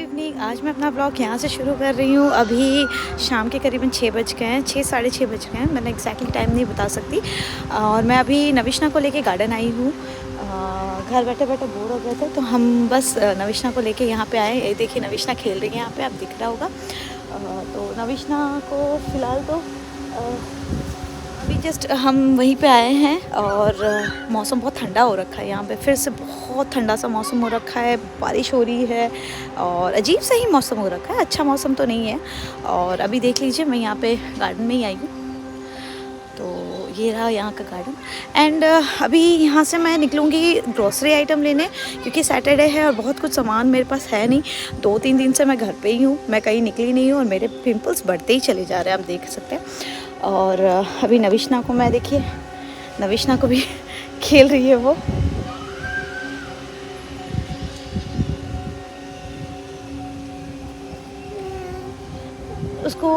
Evening. आज मैं अपना ब्लॉग यहाँ से शुरू कर रही हूँ। अभी शाम के करीबन 6 बज गए हैं, 6 साढ़े 6 बज गए हैं। मैंने एग्जैक्टली टाइम नहीं बता सकती। और मैं अभी नविश्ना को लेके गार्डन आई हूँ। घर बैठे बैठे बोर हो गए थे तो हम बस नविश्ना को लेके यहाँ पे आए। ये देखिए नविश्ना खेल रही है यहाँ पे, आप दिख रहा होगा। तो नविश्ना को फ़िलहाल तो अभी जस्ट हम वहीं पे आए हैं और मौसम बहुत ठंडा हो रखा है। यहाँ पे फिर से बहुत ठंडा सा मौसम हो रखा है, बारिश हो रही है और अजीब सा ही मौसम हो रखा है। अच्छा मौसम तो नहीं है। और अभी देख लीजिए मैं यहाँ पे गार्डन में ही आई हूँ। तो ये रहा यहाँ का गार्डन। एंड अभी यहाँ से मैं निकलूँगी ग्रॉसरी आइटम लेने, क्योंकि सैटरडे है और बहुत कुछ सामान मेरे पास है नहीं। 2-3 दिन से मैं घर पे ही हूँ, मैं कहीं निकली नहीं हूँ और मेरे पिंपल्स बढ़ते ही चले जा रहे हैं, आप देख सकते हैं। और अभी नविश्ना को मैं देखिए, नविश्ना को भी खेल रही है वो। उसको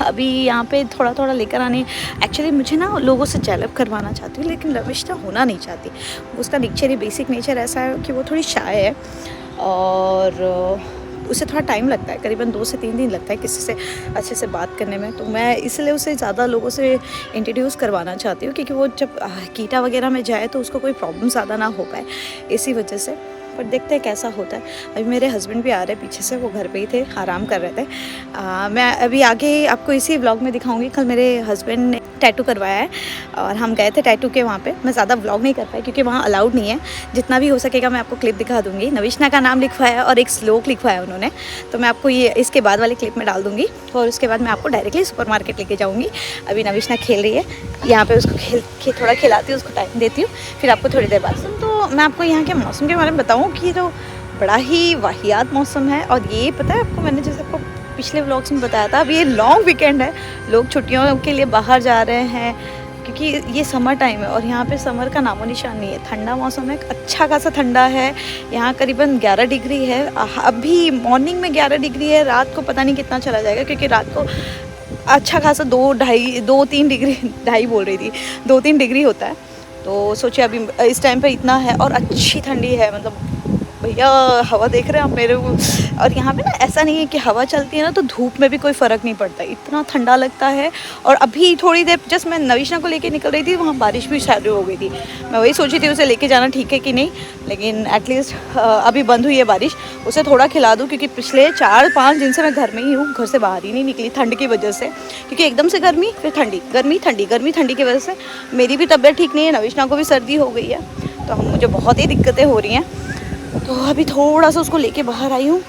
अभी यहाँ पे थोड़ा थोड़ा लेकर आने, एक्चुअली मुझे ना लोगों से जेलप करवाना चाहती हूँ, लेकिन नविश्ना होना नहीं चाहती। उसका नेचर ही, बेसिक नेचर ऐसा है कि वो थोड़ी शाय है और उसे थोड़ा टाइम लगता है, करीबन 2 से 3 दिन लगता है किसी से अच्छे से बात करने में। तो मैं इसलिए उसे ज़्यादा लोगों से इंट्रोड्यूस करवाना चाहती हूँ, क्योंकि वो जब कीटा वगैरह में जाए तो उसको कोई प्रॉब्लम ज़्यादा ना हो पाए, इसी वजह से। पर देखते हैं कैसा होता है। अभी मेरे हस्बैंड भी आ रहे हैं पीछे से, वो घर पे ही थे, आराम कर रहे थे। मैं अभी आगे आपको इसी व्लॉग में दिखाऊंगी। कल मेरे हस्बैंड ने टैटू करवाया है और हम गए थे टैटू के वहाँ पे। मैं ज़्यादा व्लॉग नहीं कर पाई क्योंकि वहाँ अलाउड नहीं है। जितना भी हो सकेगा मैं आपको क्लिप दिखा दूँगी। नविश्ना का नाम लिखवाया और एक श्लोक लिखवाया उन्होंने, तो मैं आपको ये इसके बाद वाले क्लिप में डाल दूँगी। और उसके बाद मैं आपको डायरेक्टली सुपर मार्केट लेके जाऊँगी। अभी नविश्ना खेल रही है यहाँ पे, उसको थोड़ा खिलाती हूँ, उसको टाइम देती हूँ, फिर आपको थोड़ी देर बाद। तो मैं आपको यहाँ के मौसम के बारे में बताऊँ कि तो बड़ा ही वाहियात मौसम है। और ये पता है आपको, मैंने जैसे आपको पिछले व्लॉग्स में बताया था, अब ये लॉन्ग वीकेंड है, लोग छुट्टियों के लिए बाहर जा रहे हैं, क्योंकि ये समर टाइम है और यहाँ पे समर का नामो निशान नहीं है। ठंडा मौसम है, अच्छा खासा ठंडा है। यहाँ करीबन 11 डिग्री है। अभी मॉर्निंग में 11 डिग्री है, रात को पता नहीं कितना चला जाएगा, क्योंकि रात को अच्छा खासा 2-3 डिग्री, ढाई बोल रही थी, 2-3 डिग्री होता है। तो सोचिए अभी इस टाइम पे इतना है और अच्छी ठंडी है। मतलब भैया हवा देख रहे हैं आप मेरे को। और यहाँ पे ना ऐसा नहीं है कि हवा चलती है ना तो धूप में भी कोई फ़र्क नहीं पड़ता, इतना ठंडा लगता है। और अभी थोड़ी देर जस्ट मैं नविश्ना को लेके निकल रही थी, वहाँ बारिश भी शायद हो गई थी। मैं वही सोची थी उसे लेके जाना ठीक है कि नहीं, लेकिन एटलीस्ट अभी बंद हुई है बारिश, उसे थोड़ा खिला दूँ, क्योंकि पिछले 4-5 दिन से मैं घर में ही हूँ, घर से बाहर ही नहीं निकली ठंड की वजह से। क्योंकि एकदम से गर्मी, फिर ठंडी, गर्मी ठंडी, गर्मी ठंडी की वजह से मेरी भी तबीयत ठीक नहीं है, नविश्ना को भी सर्दी हो गई है, तो मुझे बहुत ही दिक्कतें हो रही हैं। तो अभी थोड़ा सा उसको लेके बाहर आई हूँ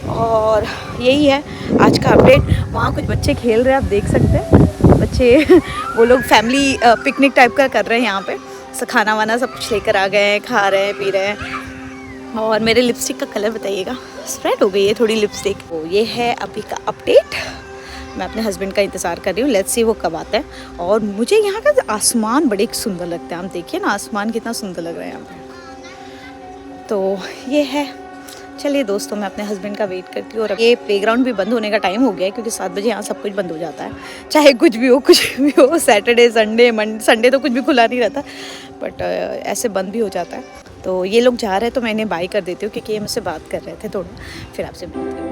और यही है आज का अपडेट। वहाँ कुछ बच्चे खेल रहे हैं, आप देख सकते हैं बच्चे वो लोग फैमिली पिकनिक टाइप का कर रहे हैं। यहाँ पे खाना वाना सब कुछ लेकर आ गए हैं, खा रहे हैं, पी रहे हैं। और मेरे लिपस्टिक का कलर बताइएगा, स्प्रेड हो गई है थोड़ी लिपस्टिक। तो ये है अभी का अपडेट। मैं अपने हस्बैंड का इंतज़ार कर रही हूँ, लेट्स सी वो कब आते हैं। और मुझे यहाँ का आसमान बड़े सुंदर लगता है, आप देखिए ना आसमान कितना सुंदर लग रहा है यहाँ पे। तो ये है, चलिए दोस्तों मैं अपने हस्बैंड का वेट करती हूँ। और ये प्लेग्राउंड भी बंद होने का टाइम हो गया है, क्योंकि 7 बजे यहाँ सब कुछ बंद हो जाता है, चाहे कुछ भी हो, सैटरडे संडे संडे तो कुछ भी खुला नहीं रहता, बट ऐसे बंद भी हो जाता है। तो ये लोग जा रहे हैं तो मैं इन्हें बाय कर देती हूँ, क्योंकि ये मुझसे बात कर रहे थे थोड़ा, फिर आपसे बात करूँ।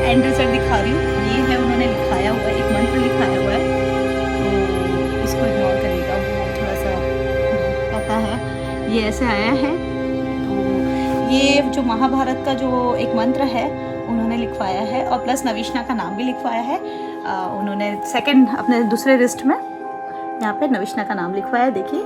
एंड रिजल्ट दिखा रही हूँ। ये है, उन्होंने लिखाया हुआ है, एक मंत्र लिखाया हुआ है, तो इसको इग्नोर करिएगा, वो थोड़ा सा पता है। ये ऐसे आया है, तो ये जो महाभारत का जो एक मंत्र है उन्होंने लिखवाया है, और प्लस नविष्णा का नाम भी लिखवाया है। उन्होंने सेकंड अपने दूसरे रिस्ट में यहाँ पे नविष्णा का नाम लिखवाया है, देखिए,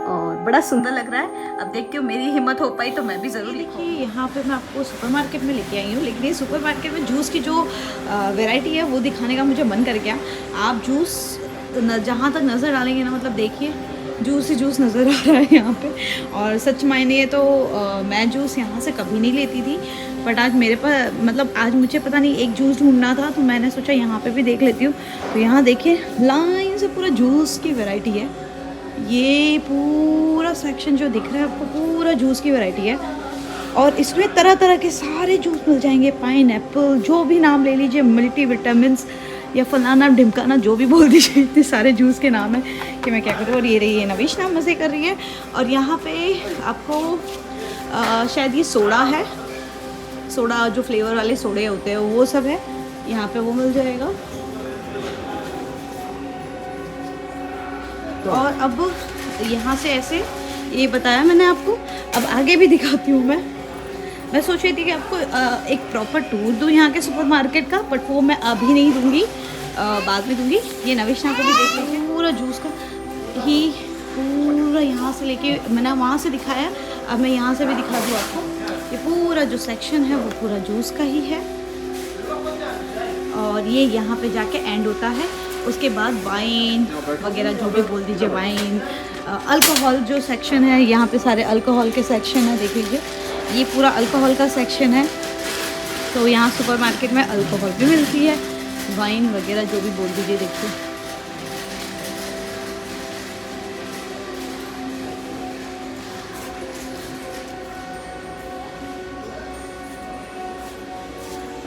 और बड़ा सुंदर लग रहा है। अब देखती हूँ मेरी हिम्मत हो पाई तो मैं भी ज़रूर लिखूँ। यहाँ पे मैं आपको सुपरमार्केट में लेके आई हूँ, लेकिन ये सुपरमार्केट में जूस की जो वैरायटी है वो दिखाने का मुझे मन कर गया। आप जूस जहाँ तक नज़र डालेंगे ना, मतलब देखिए जूस ही जूस नज़र आ रहा है यहाँ पे। और सच मायने तो मैं जूस यहाँ से कभी नहीं लेती थी, बट आज मेरे पास, मतलब आज मुझे पता नहीं एक जूस ढूंढना था, तो मैंने सोचा यहाँ पे भी देख लेती हूँ। तो यहाँ देखिए लाइन से पूरा जूस की वैरायटी है। ये पूरा सेक्शन जो दिख रहा है आपको पूरा जूस की वैरायटी है, और इसमें तरह तरह के सारे जूस मिल जाएंगे। पाइन एप्पल, जो भी नाम ले लीजिए, मल्टी विटामिन्स या फलाना ढिमकाना, जो भी बोल दीजिए, इतने सारे जूस के नाम है कि मैं क्या करूँ। और ये रही है नविष्णा मज़े कर रही है। और यहाँ पे आपको शायद ये सोडा है, सोडा जो फ्लेवर वाले सोडे होते हैं वो सब है यहाँ पे, वो मिल जाएगा। और अब यहाँ से ऐसे ये बताया मैंने आपको, अब आगे भी दिखाती हूँ। मैं सोच रही थी कि आपको एक प्रॉपर टूर दूँ यहाँ के सुपरमार्केट का, बट वो मैं अभी नहीं दूँगी, बाद में दूँगी। ये नविष्णा को भी देख लीजिए, पूरा जूस का ही पूरा यहाँ से लेके, मैंने वहाँ से दिखाया, अब मैं यहाँ से भी दिखा दूँ आपको। ये पूरा जो सेक्शन है वो पूरा जूस का ही है, और ये यहाँ पे जाके एंड होता है। उसके बाद वाइन वगैरह जो भी बोल दीजिए, वाइन, अल्कोहल जो सेक्शन है, यहाँ पे सारे अल्कोहल के सेक्शन है, देख लीजिए ये पूरा अल्कोहल का सेक्शन है। तो यहाँ सुपरमार्केट में अल्कोहल भी मिलती है, वाइन वगैरह जो भी बोल दीजिए, देखिए।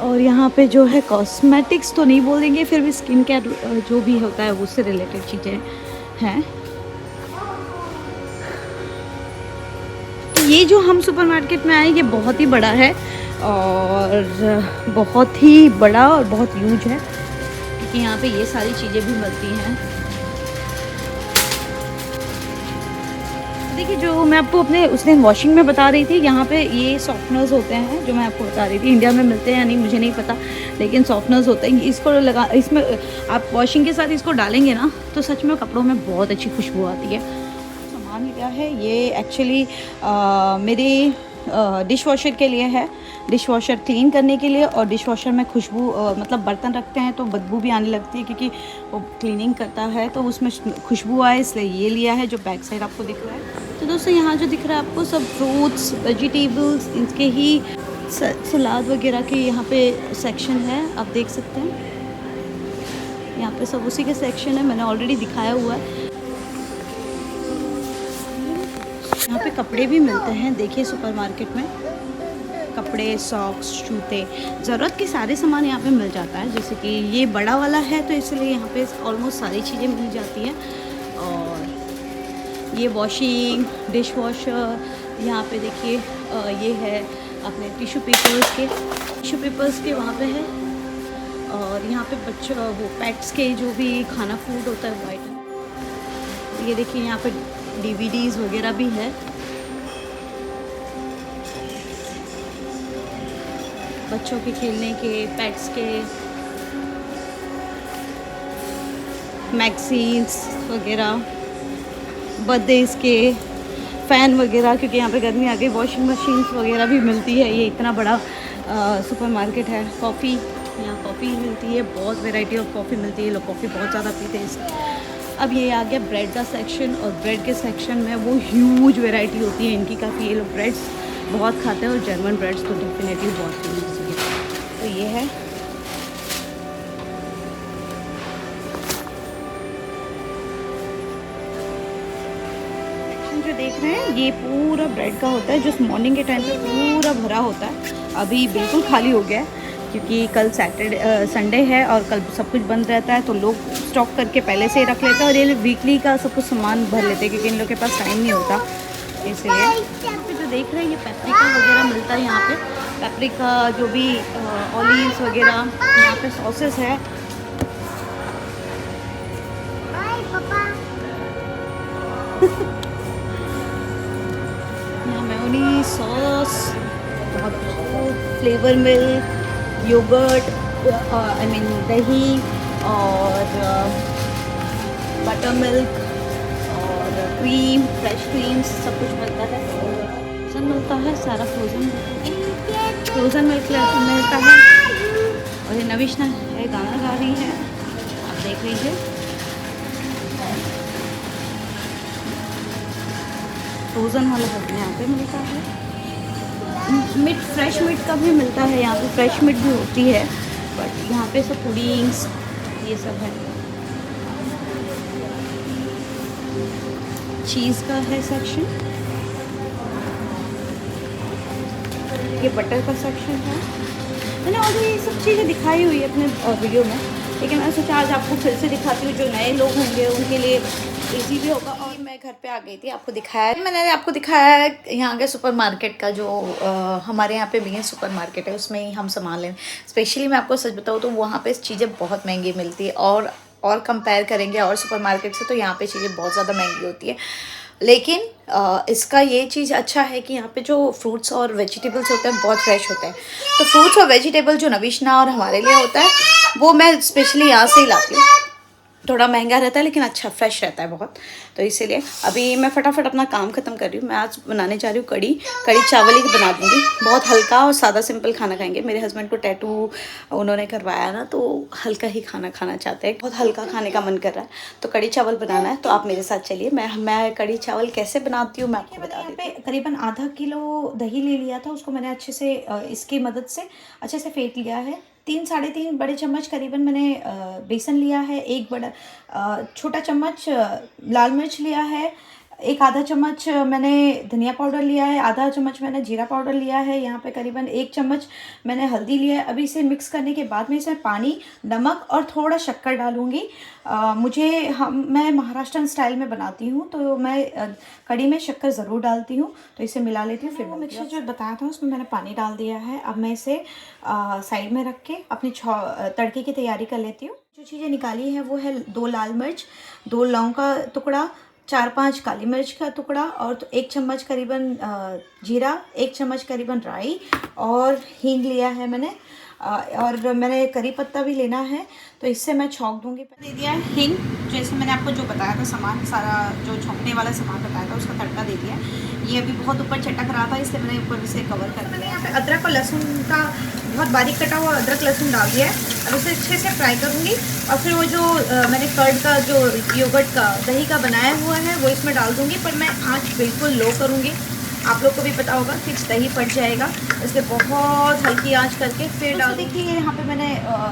और यहाँ पे जो है कॉस्मेटिक्स तो नहीं बोल देंगे, फिर भी स्किन केयर जो भी होता है उससे रिलेटेड चीज़ें हैं। ये जो हम सुपरमार्केट में आए ये बहुत ही बड़ा है, और बहुत ही बड़ा और बहुत यूज है, क्योंकि यहाँ पे ये सारी चीज़ें भी मिलती हैं। देखिए जो मैं आपको अपने उस दिन वॉशिंग में बता रही थी, यहाँ पे ये सॉफ्टनर्स होते हैं जो मैं आपको बता रही थी। इंडिया में मिलते हैं या नहीं मुझे नहीं पता, लेकिन सॉफ्टनर्स होते हैं। इसको लगा, इसमें आप वॉशिंग के साथ इसको डालेंगे ना तो सच में कपड़ों में बहुत अच्छी खुशबू आती है। सामान लिया है ये एक्चुअली मेरे डिश वॉशर के लिए है, डिश वॉशर क्लीन करने के लिए। और डिश वॉशर में खुशबू मतलब बर्तन रखते हैं तो बदबू भी आने लगती है, क्योंकि वो क्लीनिंग करता है तो उसमें खुशबू आए, इसलिए ये लिया है, जो बैक साइड आपको दिख रहा है। तो दोस्तों यहाँ जो दिख रहा है आपको सब फ्रूट्स, वेजिटेबल्स, इनके ही सलाद वगैरह के यहाँ पे सेक्शन है, आप देख सकते हैं। यहाँ पे सब उसी के सेक्शन है, मैंने ऑलरेडी दिखाया हुआ है। यहाँ पे कपड़े भी मिलते हैं, देखिए सुपरमार्केट में कपड़े, सॉक्स, जूते, ज़रूरत के सारे सामान यहाँ पे मिल जाता है। जैसे कि ये बड़ा वाला है तो इसलिए यहाँ पे ऑलमोस्ट सारी चीज़ें मिल जाती हैं। और ये वॉशिंग, डिश वॉशर, यहाँ पे देखिए ये है अपने टिश्यू पेपर्स के वहाँ पे है। और यहाँ पे बच्चों वो पेट्स के जो भी खाना फूड होता है वो आइटम। ये देखिए यहाँ पे DVDs वगैरह भी है। बच्चों के खेलने के, पेट्स के मैगजीन्स वगैरह, बर्थडेज के फ़ैन वगैरह, क्योंकि यहाँ पे गर्मी आ गई। वॉशिंग मशीन्स वगैरह भी मिलती है। ये इतना बड़ा सुपरमार्केट है। कॉफ़ी, यहाँ कॉफ़ी मिलती है, बहुत वैरायटी ऑफ कॉफ़ी मिलती है, लोग कॉफ़ी बहुत ज़्यादा पीते हैं। अब ये आ गया ब्रेड का सेक्शन, और ब्रेड के सेक्शन में वो ह्यूज वैरायटी होती है इनकी काफ़ी। ये लोग ब्रेड्स बहुत खाते हैं, और जर्मन ब्रेड्स तो डेफिनेटली बहुत फेमस है। तो ये है, सेक्शन जो देख रहे हैं ये पूरा ब्रेड का होता है, जो मॉर्निंग के टाइम पे पूरा भरा होता है। अभी बिल्कुल खाली हो गया है, क्योंकि कल संडे है और कल सब कुछ बंद रहता है, तो लोग स्टॉक करके पहले से ही रख लेते हैं। और ये वीकली का सब कुछ सामान भर लेते हैं, क्योंकि इन लोग के पास टाइम नहीं होता, इसलिए। यहाँ पे जो देख रहे हैं ये पेपरिका वगैरह मिलता है यहाँ पे। पेपरिका, जो भी ऑलिव्स वगैरह, यहाँ पे सॉसेस है। यहाँ मेयोनीज, सॉस, बहुत flavour milk, yogurt, I mean दही और बटर मिल्क और क्रीम, फ्रेश क्रीम सब कुछ मिलता है। फ्रोज़न मिलता है, सारा फ्रोज़न मिल्क मिलता है। और ये नविश्ना है गाना गा रही है, आप देख लीजिए। फ्रोज़न वाला सब यहाँ पे मिलता है। मीट, फ्रेश मीट का भी मिलता है यहाँ पे, फ्रेश मीट भी होती है, बट यहाँ पे सब पुडिंग्स ये सब है। चीज़ का है सेक्शन, ये बटर का सेक्शन है। मैंने ऑलरेडी ये सब चीज़ें दिखाई हुई है अपने वीडियो में, लेकिन मैंने सोचा आज आपको फिर से दिखाती हूँ, जो नए लोग होंगे उनके लिए इजी भी होगा। और मैं घर पे आ गई थी, आपको दिखाया, मैंने आपको दिखाया है यहाँ के सुपर मार्केट का, जो हमारे यहाँ पे भी है सुपर मार्केट है, उसमें ही हम सामान लें। स्पेशली मैं आपको सच बताऊँ तो वहाँ पे चीज़ें बहुत महंगी मिलती है, और कंपेयर करेंगे और सुपर मार्केट से तो यहाँ पे चीज़ें बहुत ज़्यादा महंगी होती है। लेकिन इसका ये चीज़ अच्छा है कि यहाँ पे जो फ्रूट्स और वेजिटेबल्स होते हैं बहुत फ्रेश होते हैं। तो फ्रूट्स और वेजिटेबल जो नविश्ना और हमारे लिए होता है वो मैं स्पेशली यहाँ से ही लाती हूँ। थोड़ा महंगा रहता है लेकिन अच्छा फ्रेश रहता है बहुत, तो इसीलिए अभी मैं फटाफट अपना काम ख़त्म कर रही हूँ। मैं आज बनाने जा रही हूँ कड़ी चावल ही बना दूँगी। बहुत हल्का और सादा सिंपल खाना खाएंगे। मेरे हस्बैंड को टैटू उन्होंने करवाया ना, तो हल्का ही खाना खाना चाहते हैं, बहुत हल्का खाने का मन कर रहा है, तो कड़ी चावल बनाना है। तो आप मेरे साथ चलिए, मैं कड़ी चावल कैसे बनाती हूँ मैं आपको बता देती हूँ। करीबन आधा किलो दही ले लिया था, उसको मैंने अच्छे से इसकी मदद से अच्छे से फेंट लिया है। 3 साढ़े 3 बड़े चम्मच करीबन मैंने बेसन लिया है, एक बड़ा छोटा चम्मच लाल मिर्च लिया है, एक आधा चम्मच मैंने धनिया पाउडर लिया है, आधा चम्मच मैंने जीरा पाउडर लिया है, यहाँ पे करीबन 1 चम्मच मैंने हल्दी लिया है। अभी इसे मिक्स करने के बाद में इसमें पानी, नमक और थोड़ा शक्कर डालूँगी। मैं महाराष्ट्रन स्टाइल में बनाती हूँ, तो मैं कड़ी में शक्कर ज़रूर डालती हूँ। तो इसे मिला लेती हूँ। फिर वो मिक्सचर जो बताया था उसमें मैंने पानी डाल दिया है। अब मैं इसे साइड में रख के अपनी तड़के की तैयारी कर लेती हूँ। जो चीज़ें निकाली है वो है 2 लाल मिर्च, 2 लौंग का टुकड़ा, 4-5 काली मिर्च का टुकड़ा और 1 चम्मच करीबन जीरा, 1 चम्मच करीबन राई और हींग लिया है मैंने, और मैंने करी पत्ता भी लेना है, तो इससे मैं छौंक दूंगी। दे दिया है हींग, जैसे मैंने आपको जो बताया था सामान, सारा जो छौंकने वाला सामान बताया था उसका तड़का दे दिया। ये अभी बहुत ऊपर चटक रहा था, इसलिए मैंने ऊपर से कवर कर दिया। यहाँ पे अदरक और लहसुन का बहुत बारीक कटा हुआ अदरक लहसुन डाल दिया है। अब इसे अच्छे से फ्राई करूँगी और फिर वो जो मैंने कर्ड का जो योगर्ट का दही का बनाया हुआ है वो इसमें डाल दूँगी, पर मैं आँच बिल्कुल लो करूँगी। आप लोग को भी पता होगा कि दही फट जाएगा, इसलिए बहुत हल्की आंच करके फिर डाल। देखिए यहाँ पे मैंने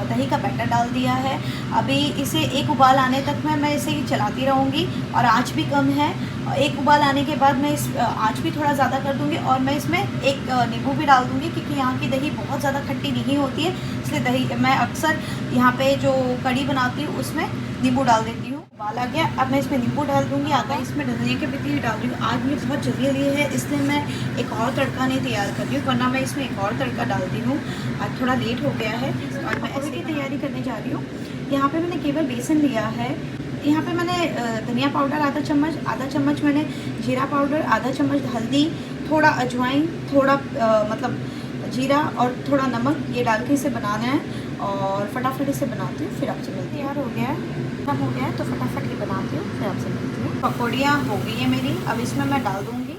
दही का बैटर डाल दिया है। अभी इसे एक उबाल आने तक मैं इसे चलाती रहूँगी और आंच भी कम है। एक उबाल आने के बाद मैं इस आंच भी थोड़ा ज़्यादा कर दूँगी और मैं इसमें एक नींबू भी डाल दूँगी, क्योंकि यहाँ की दही बहुत ज़्यादा खट्टी नहीं होती है, इसलिए दही मैं अक्सर यहाँ पे जो कड़ी बनाती हूँ उसमें नींबू डाल देती हूँ। उबाल आ गया, अब मैं इसमें नींबू डाल दूँगी, आधा इसमें धनिया के पत्ती डाल रही हूँ। आज मुझे बहुत जल्दी है, इसलिए मैं एक और तड़का नहीं तैयार कर रही हूँ, वरना मैं इसमें एक और तड़का डालती हूँ। आज थोड़ा लेट हो गया है और मैं ऐसे की तैयारी करने जा रही हूँ। यहाँ पे मैंने केवल बेसन लिया है। यहाँ पे मैंने धनिया पाउडर आधा चम्मच मैंने जीरा पाउडर, आधा चम्मच हल्दी, थोड़ा अजवाइन, थोड़ा मतलब जीरा और थोड़ा नमक, ये डाल के इसे बनाना है और फटाफट इसे बनाती हूँ, फिर आपसे मिलती हूँ। तैयार हो गया है, कम हो गया है, तो फटाफट ये बनाती हूँ, फिर आपसे मिलती हूँ। पकौड़ियाँ हो गई है मेरी, अब इसमें मैं डाल दूँगी।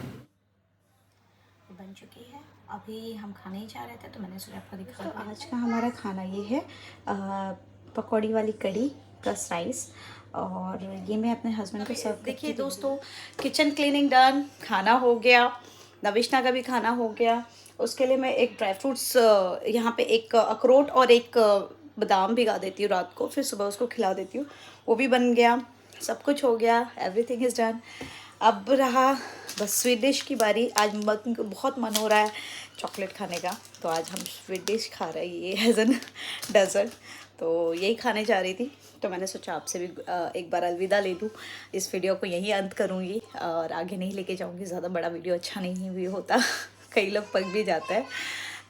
बन चुकी है, अभी हम खाने ही जा रहे थे तो मैंने सोचा आपको दिखा। तो आज का हमारा खाना ये है पकौड़ी वाली कड़ी का स्लाइस, और ये मैं अपने हस्बैंड को सर्व। देखिए दोस्तों, किचन क्लीनिंग डन, खाना हो गया, नविश्ना का भी खाना हो गया। उसके लिए मैं एक ड्राई फ्रूट्स यहाँ पे एक अखरोट और एक बादाम भिगा देती हूँ रात को, फिर सुबह उसको खिला देती हूँ। वो भी बन गया, सब कुछ हो गया, एवरीथिंग इज़ डन। अब रहा बस स्वीट डिश की बारी। आज बहुत मन हो रहा है चॉकलेट खाने का, तो आज हम स्वीट डिश खा रहे हैं, ये एज एन डेजर्ट, तो यही खाने जा रही थी। तो मैंने सोचा आपसे भी एक बार अलविदा ले लूँ। इस वीडियो को यहीं अंत करूँगी और आगे नहीं लेके जाऊँगी, ज़्यादा बड़ा वीडियो अच्छा नहीं भी होता कई लोग पक भी जाता है।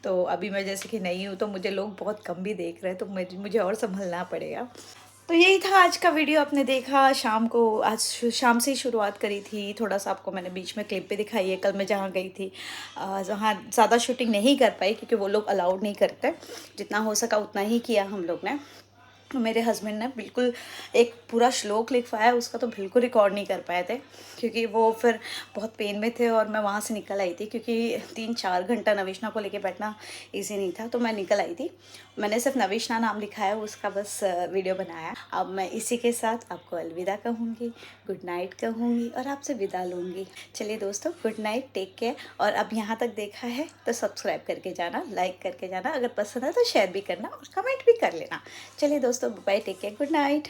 तो अभी मैं जैसे कि नहीं हूँ तो मुझे लोग बहुत कम भी देख रहे हैं, तो मुझे और संभलना पड़ेगा। तो यही था आज का वीडियो। आपने देखा शाम को, आज शाम से ही शुरुआत करी थी। थोड़ा सा आपको मैंने बीच में क्लिप भी दिखाई है। कल मैं जहाँ गई थी, जहाँ ज़्यादा शूटिंग नहीं कर पाई क्योंकि वो लोग अलाउड नहीं करते। जितना हो सका उतना ही किया हम लोग ने। मेरे हस्बैंड ने बिल्कुल एक पूरा श्लोक लिखवाया, उसका तो बिल्कुल रिकॉर्ड नहीं कर पाए थे क्योंकि वो फिर बहुत पेन में थे और मैं वहाँ से निकल आई थी क्योंकि 3-4 घंटा नविश्ना को लेके बैठना इजी नहीं था। तो मैं निकल आई थी। मैंने सिर्फ नविश्ना नाम लिखा है, उसका बस वीडियो बनाया। अब मैं इसी के साथ आपको अलविदा कहूँगी, गुड नाइट कहूँगी और आपसे विदा लूँगी। चलिए दोस्तों, गुड नाइट, टेक केयर। और अब यहाँ तक देखा है तो सब्सक्राइब करके जाना, लाइक करके जाना, अगर पसंद है तो शेयर भी करना और कमेंट भी कर लेना। चलिए दोस्तों, bye, take care, good night.